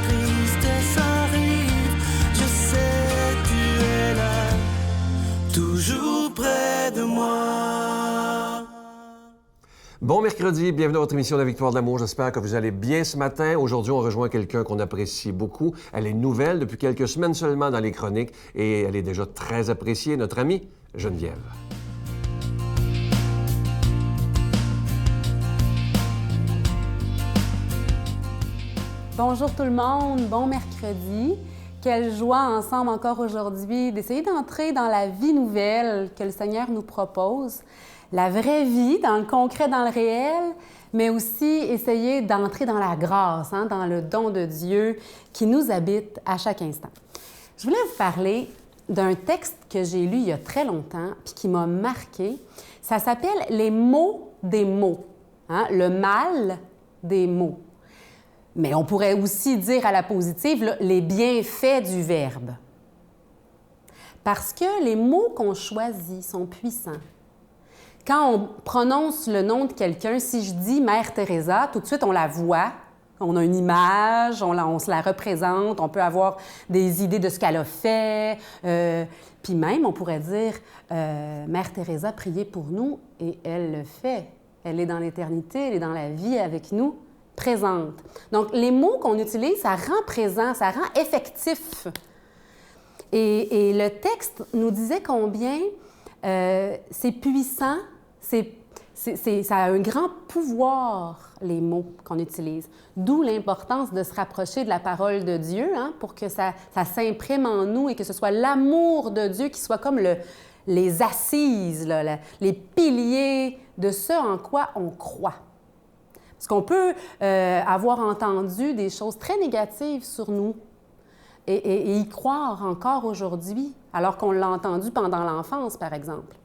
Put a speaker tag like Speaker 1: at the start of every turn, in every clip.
Speaker 1: tristesse arrive, je sais tu es là, toujours près de moi.
Speaker 2: Bon mercredi, bienvenue à votre émission de la Victoire de l'amour. J'espère que vous allez bien ce matin. Aujourd'hui, on rejoint quelqu'un qu'on apprécie beaucoup. Elle est nouvelle depuis quelques semaines seulement dans les chroniques et elle est déjà très appréciée, notre amie Geneviève.
Speaker 3: Bonjour tout le monde, bon mercredi. Quelle joie ensemble encore aujourd'hui d'essayer d'entrer dans la vie nouvelle que le Seigneur nous propose. La vraie vie, dans le concret, dans le réel, mais aussi essayer d'entrer dans la grâce, dans le don de Dieu qui nous habite à chaque instant. Je voulais vous parler d'un texte que j'ai lu il y a très longtemps puis qui m'a marqué. Ça s'appelle « Les mots des mots », le mal des mots. Mais on pourrait aussi dire à la positive là, les bienfaits du verbe. Parce que les mots qu'on choisit sont puissants. Quand on prononce le nom de quelqu'un, si je dis Mère Teresa, tout de suite on la voit, on a une image, on se la représente, on peut avoir des idées de ce qu'elle a fait. Puis même, on pourrait dire Mère Teresa, priez pour nous, et elle le fait. Elle est dans l'éternité, elle est dans la vie avec nous, présente. Donc, les mots qu'on utilise, ça rend présent, ça rend effectif. Et le texte nous disait combien c'est puissant, ça a un grand pouvoir, les mots qu'on utilise. D'où l'importance de se rapprocher de la parole de Dieu pour que ça s'imprime en nous et que ce soit l'amour de Dieu qui soit comme les assises, les piliers de ce en quoi on croit. Parce qu'on peut avoir entendu des choses très négatives sur nous et y croire encore aujourd'hui, alors qu'on l'a entendu pendant l'enfance, par exemple.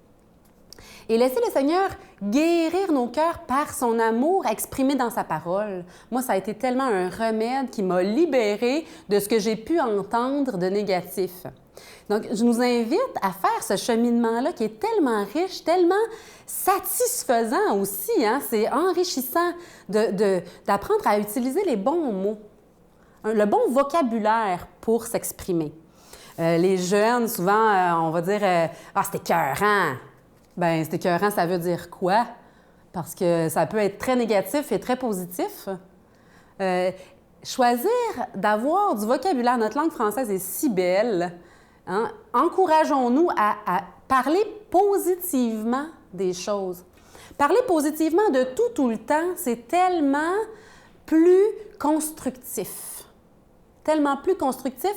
Speaker 3: Et laisser le Seigneur guérir nos cœurs par son amour exprimé dans sa parole. Moi, ça a été tellement un remède qui m'a libérée de ce que j'ai pu entendre de négatif. Donc, je nous invite à faire ce cheminement-là qui est tellement riche, tellement satisfaisant aussi. C'est enrichissant d'apprendre à utiliser les bons mots, le bon vocabulaire pour s'exprimer. Les jeunes, souvent, on va dire « Ah, c'est écœurant ». Bien, c'est écœurant, ça veut dire quoi? Parce que ça peut être très négatif et très positif. Choisir d'avoir du vocabulaire, notre langue française est si belle. Encourageons-nous à parler positivement des choses. Parler positivement de tout le temps, c'est tellement plus constructif. Tellement plus constructif.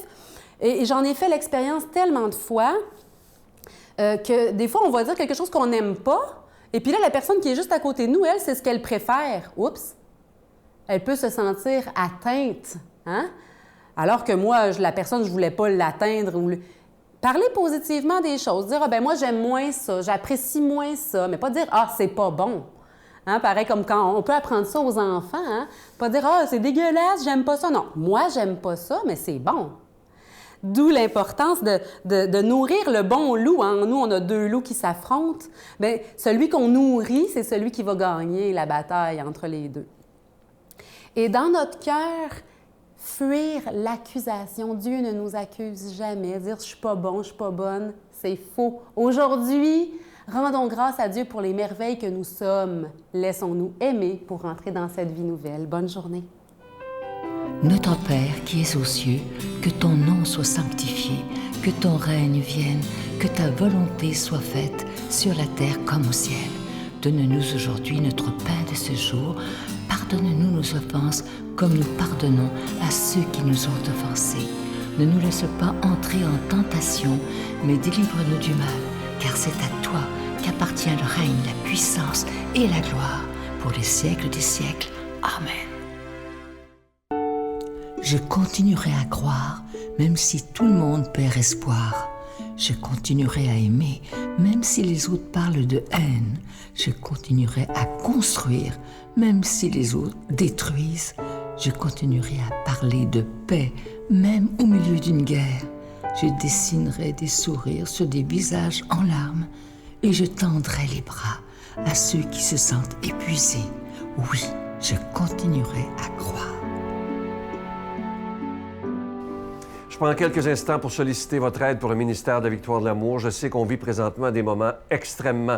Speaker 3: Et j'en ai fait l'expérience tellement de fois que des fois, on va dire quelque chose qu'on n'aime pas, et puis là, la personne qui est juste à côté de nous, elle, c'est ce qu'elle préfère. Oups! Elle peut se sentir atteinte, Alors que moi, la personne, je ne voulais pas l'atteindre. Parler positivement des choses, dire « Ah, ben moi, j'aime moins ça, j'apprécie moins ça », mais pas dire « Ah, c'est pas bon ». Pareil comme quand on peut apprendre ça aux enfants, Pas dire « Ah, c'est dégueulasse, j'aime pas ça ». Non, moi, j'aime pas ça, mais c'est bon. D'où l'importance de nourrir le bon loup. Nous, on a deux loups qui s'affrontent. Bien, celui qu'on nourrit, c'est celui qui va gagner la bataille entre les deux. Et dans notre cœur, fuir l'accusation. Dieu ne nous accuse jamais. Dire « je suis pas bon, je suis pas bonne », c'est faux. Aujourd'hui, rendons grâce à Dieu pour les merveilles que nous sommes. Laissons-nous aimer pour entrer dans cette vie nouvelle. Bonne journée.
Speaker 4: Notre Père qui es aux cieux, que ton nom soit sanctifié, que ton règne vienne, que ta volonté soit faite sur la terre comme au ciel. Donne-nous aujourd'hui notre pain de ce jour. Pardonne-nous nos offenses comme nous pardonnons à ceux qui nous ont offensés. Ne nous laisse pas entrer en tentation, mais délivre-nous du mal, car c'est à toi qu'appartient le règne, la puissance et la gloire pour les siècles des siècles. Amen. Je continuerai à croire, même si tout le monde perd espoir. Je continuerai à aimer, même si les autres parlent de haine. Je continuerai à construire, même si les autres détruisent. Je continuerai à parler de paix, même au milieu d'une guerre. Je dessinerai des sourires sur des visages en larmes et je tendrai les bras à ceux qui se sentent épuisés. Oui, je continuerai à croire.
Speaker 2: Je prends quelques instants pour solliciter votre aide pour le ministère de la Victoire de l'Amour. Je sais qu'on vit présentement des moments extrêmement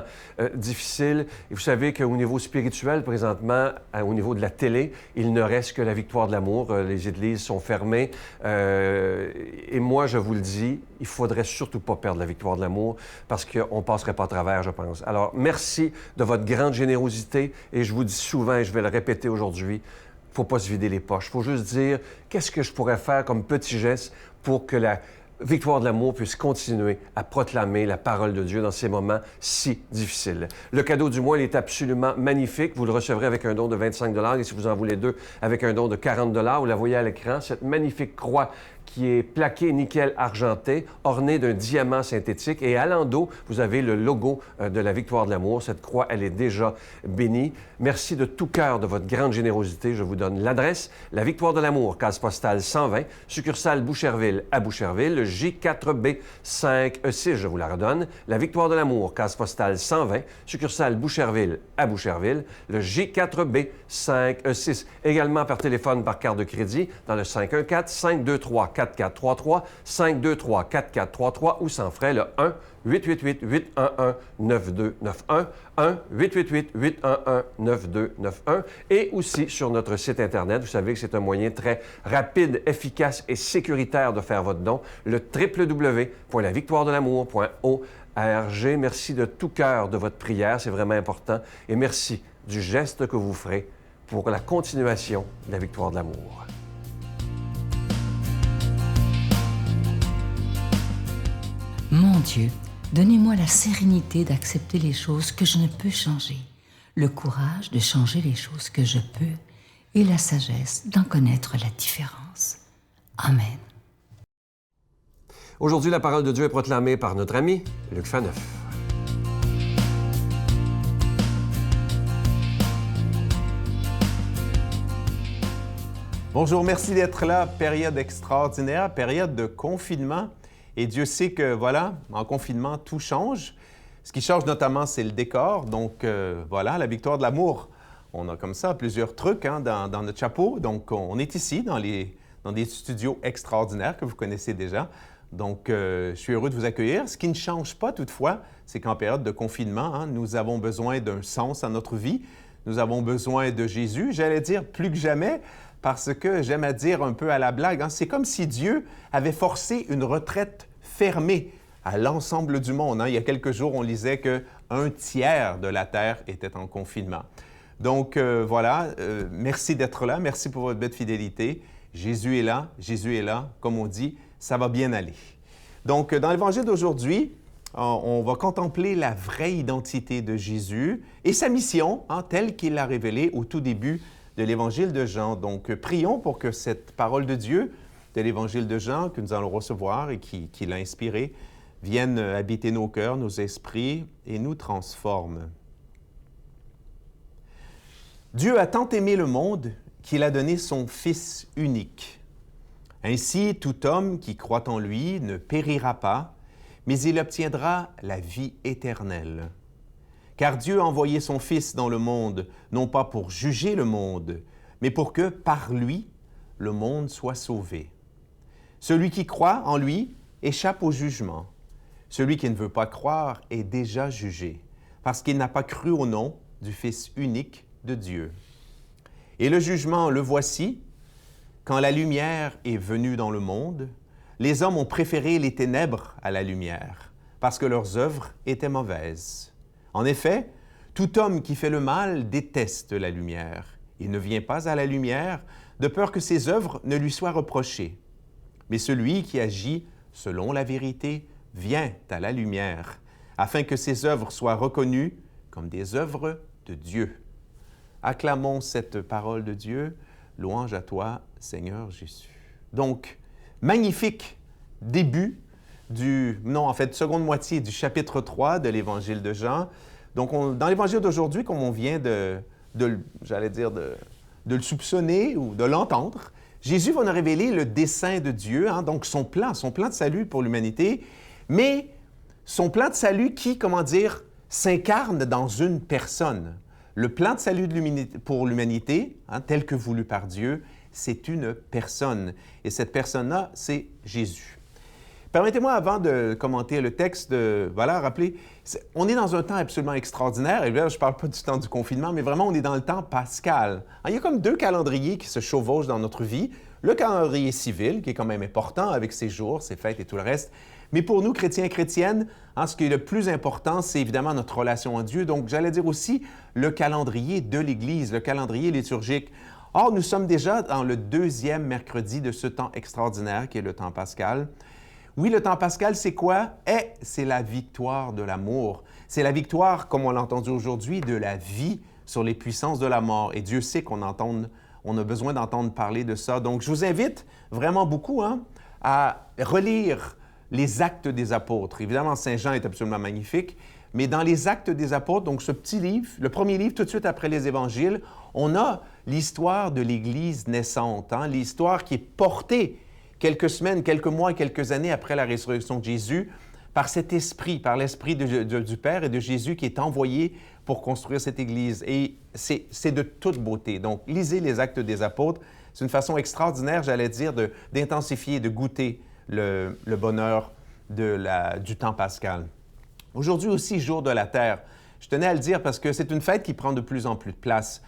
Speaker 2: difficiles. Et vous savez qu'au niveau spirituel, présentement, au niveau de la télé, il ne reste que la Victoire de l'Amour. Les églises sont fermées. Et moi, je vous le dis, il ne faudrait surtout pas perdre la Victoire de l'Amour parce qu'on ne passerait pas à travers, je pense. Alors, merci de votre grande générosité. Et je vous dis souvent, et je vais le répéter aujourd'hui, il ne faut pas se vider les poches. Il faut juste dire qu'est-ce que je pourrais faire comme petit geste pour que la Victoire de l'Amour puisse continuer à proclamer la parole de Dieu dans ces moments si difficiles. Le cadeau du mois, il est absolument magnifique. Vous le recevrez avec un don de 25 $ et si vous en voulez deux, avec un don de 40 $. Vous la voyez à l'écran, cette magnifique croix qui est plaquée nickel argenté, ornée d'un diamant synthétique. Et à l'endos, vous avez le logo de la Victoire de l'Amour. Cette croix, elle est déjà bénie. Merci de tout cœur de votre grande générosité. Je vous donne l'adresse. La Victoire de l'Amour, case postale 120, succursale Boucherville à Boucherville, le J4B 5E6, je vous la redonne. La Victoire de l'Amour, case postale 120, succursale Boucherville à Boucherville, le J4B 5E6. Également par téléphone par carte de crédit dans le 514-523-4433, 523-4433 ou sans frais le 1-888-811-9291, 1-888-811-9291 et aussi sur notre site Internet. Vous savez que c'est un moyen très rapide, efficace et sécuritaire de faire votre don, le www.lavictoiredelamour.org. Merci de tout cœur de votre prière, c'est vraiment important. Et merci du geste que vous ferez pour la continuation de la Victoire de l'Amour.
Speaker 4: Mon Dieu, donnez-moi la sérénité d'accepter les choses que je ne peux changer, le courage de changer les choses que je peux et la sagesse d'en connaître la différence. Amen.
Speaker 2: Aujourd'hui, la parole de Dieu est proclamée par notre ami Luc Faneuf.
Speaker 5: Bonjour, merci d'être là. Période extraordinaire, période de confinement. Et Dieu sait que, voilà, en confinement, tout change. Ce qui change notamment, c'est le décor. Donc, voilà, la Victoire de l'Amour. On a comme ça plusieurs trucs dans notre chapeau. Donc, on est ici, dans des studios extraordinaires que vous connaissez déjà. Donc, je suis heureux de vous accueillir. Ce qui ne change pas, toutefois, c'est qu'en période de confinement, nous avons besoin d'un sens à notre vie. Nous avons besoin de Jésus, j'allais dire plus que jamais, parce que j'aime à dire un peu à la blague, c'est comme si Dieu avait forcé une retraite fermée à l'ensemble du monde. Il y a quelques jours, on lisait qu'un tiers de la Terre était en confinement. Donc voilà, merci d'être là, merci pour votre belle fidélité. Jésus est là, comme on dit, ça va bien aller. Donc dans l'Évangile d'aujourd'hui, on va contempler la vraie identité de Jésus et sa mission, telle qu'il l'a révélée au tout début de l'Évangile de Jean. Donc, prions pour que cette parole de Dieu, de l'Évangile de Jean, que nous allons recevoir et qui l'a inspiré, vienne habiter nos cœurs, nos esprits et nous transforme. Dieu a tant aimé le monde qu'il a donné son Fils unique. Ainsi, tout homme qui croit en lui ne périra pas, mais il obtiendra la vie éternelle. Car Dieu a envoyé son Fils dans le monde, non pas pour juger le monde, mais pour que, par lui, le monde soit sauvé. Celui qui croit en lui échappe au jugement. Celui qui ne veut pas croire est déjà jugé, parce qu'il n'a pas cru au nom du Fils unique de Dieu. Et le jugement, le voici, quand la lumière est venue dans le monde, les hommes ont préféré les ténèbres à la lumière, parce que leurs œuvres étaient mauvaises. En effet, tout homme qui fait le mal déteste la lumière. Il ne vient pas à la lumière de peur que ses œuvres ne lui soient reprochées. Mais celui qui agit selon la vérité vient à la lumière, afin que ses œuvres soient reconnues comme des œuvres de Dieu. Acclamons cette parole de Dieu. Louange à toi, Seigneur Jésus. Donc, magnifique début seconde moitié du chapitre 3 de l'Évangile de Jean. Donc, dans l'Évangile d'aujourd'hui, comme on vient de le soupçonner ou de l'entendre, Jésus va nous révéler le dessein de Dieu, donc son plan de salut pour l'humanité, mais son plan de salut qui, s'incarne dans une personne. Le plan de salut pour l'humanité, tel que voulu par Dieu, c'est une personne. Et cette personne-là, c'est Jésus. Permettez-moi, avant de commenter le texte, de rappeler, on est dans un temps absolument extraordinaire. Et là, je ne parle pas du temps du confinement, mais vraiment, on est dans le temps pascal. Il y a comme deux calendriers qui se chevauchent dans notre vie. Le calendrier civil, qui est quand même important avec ses jours, ses fêtes et tout le reste. Mais pour nous, chrétiens et chrétiennes, ce qui est le plus important, c'est évidemment notre relation à Dieu. Donc, j'allais dire aussi le calendrier de l'Église, le calendrier liturgique. Or, nous sommes déjà dans le deuxième mercredi de ce temps extraordinaire qui est le temps pascal. Oui, le temps pascal, c'est quoi? C'est la victoire de l'amour. C'est la victoire, comme on l'a entendu aujourd'hui, de la vie sur les puissances de la mort. Et Dieu sait qu'on a besoin d'entendre parler de ça. Donc, je vous invite vraiment beaucoup à relire les Actes des Apôtres. Évidemment, Saint Jean est absolument magnifique, mais dans les Actes des Apôtres, donc ce petit livre, le premier livre tout de suite après les Évangiles, on a l'histoire de l'Église naissante, l'histoire qui est portée quelques semaines, quelques mois, quelques années après la résurrection de Jésus par cet esprit, par l'esprit du Père et de Jésus qui est envoyé pour construire cette Église. Et c'est de toute beauté. Donc, lisez les Actes des Apôtres. C'est une façon extraordinaire, j'allais dire, d'intensifier, de goûter le bonheur du temps pascal. Aujourd'hui aussi, jour de la Terre. Je tenais à le dire parce que c'est une fête qui prend de plus en plus de place.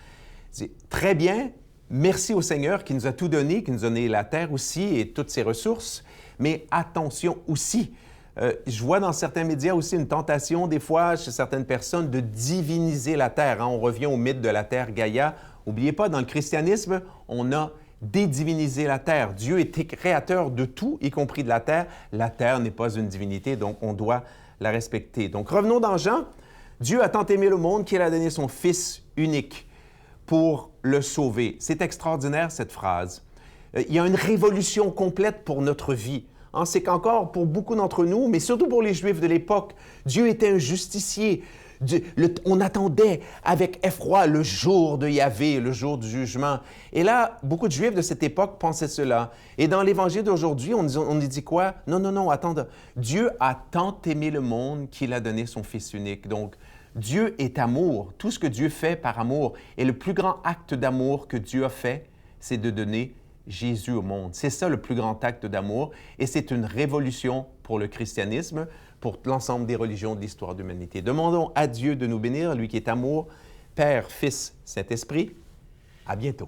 Speaker 5: C'est très bien, merci au Seigneur qui nous a tout donné, qui nous a donné la terre aussi et toutes ses ressources, mais attention aussi. Je vois dans certains médias aussi une tentation, des fois, chez certaines personnes, de diviniser la terre. On revient au mythe de la terre Gaïa. N'oubliez pas, dans le christianisme, on a dédivinisé la terre. Dieu était créateur de tout, y compris de la terre. La terre n'est pas une divinité, donc on doit la respecter. Donc revenons dans Jean. Dieu a tant aimé le monde qu'il a donné son Fils unique pour le sauver. C'est extraordinaire, cette phrase. Il y a une révolution complète pour notre vie. C'est qu'encore pour beaucoup d'entre nous, mais surtout pour les Juifs de l'époque, Dieu était un justicier. On attendait avec effroi le jour de Yahvé, le jour du jugement. Et là, beaucoup de Juifs de cette époque pensaient cela. Et dans l'Évangile d'aujourd'hui, on dit quoi? Non, attends. Dieu a tant aimé le monde qu'il a donné son Fils unique. Donc, Dieu est amour. Tout ce que Dieu fait par amour. Et le plus grand acte d'amour que Dieu a fait, c'est de donner Jésus au monde. C'est ça le plus grand acte d'amour. Et c'est une révolution pour le christianisme, pour l'ensemble des religions de l'histoire de l'humanité. Demandons à Dieu de nous bénir, lui qui est amour, Père, Fils, Saint-Esprit. À bientôt.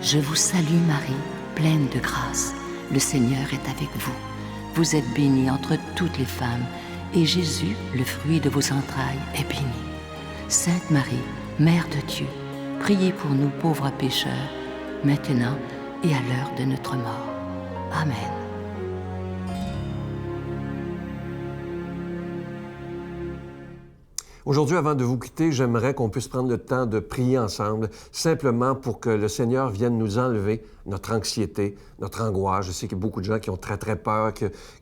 Speaker 4: Je vous salue Marie, pleine de grâce. Le Seigneur est avec vous. Vous êtes bénie entre toutes les femmes, et Jésus, le fruit de vos entrailles, est béni. Sainte Marie, Mère de Dieu, priez pour nous pauvres pécheurs, maintenant et à l'heure de notre mort. Amen.
Speaker 2: Aujourd'hui, avant de vous quitter, j'aimerais qu'on puisse prendre le temps de prier ensemble, simplement pour que le Seigneur vienne nous enlever notre anxiété, notre angoisse. Je sais qu'il y a beaucoup de gens qui ont très, très peur,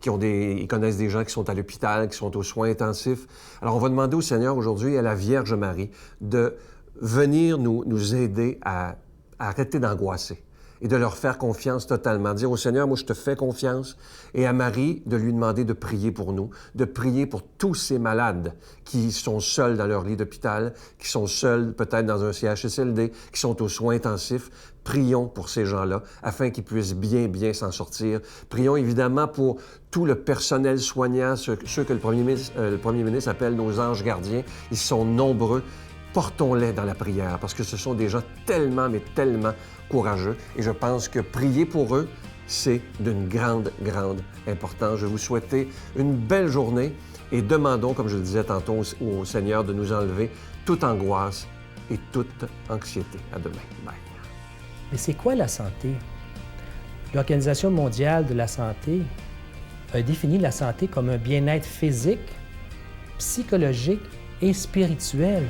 Speaker 2: ils connaissent des gens qui sont à l'hôpital, qui sont aux soins intensifs. Alors, on va demander au Seigneur aujourd'hui, à la Vierge Marie, de venir nous aider à arrêter d'angoisser et de leur faire confiance totalement. Dire au Seigneur, moi, je te fais confiance. Et à Marie, de lui demander de prier pour nous, de prier pour tous ces malades qui sont seuls dans leur lit d'hôpital, qui sont seuls peut-être dans un CHSLD, qui sont aux soins intensifs. Prions pour ces gens-là afin qu'ils puissent bien s'en sortir. Prions évidemment pour tout le personnel soignant, ceux que le Premier ministre appelle nos anges gardiens. Ils sont nombreux. Portons-les dans la prière parce que ce sont des gens tellement courageux et je pense que prier pour eux, c'est d'une grande importance. Je vais vous souhaiter une belle journée et demandons, comme je le disais tantôt, au Seigneur de nous enlever toute angoisse et toute anxiété. À demain. Bye.
Speaker 6: Mais c'est quoi la santé? L'Organisation mondiale de la santé a défini la santé comme un bien-être physique, psychologique et spirituel.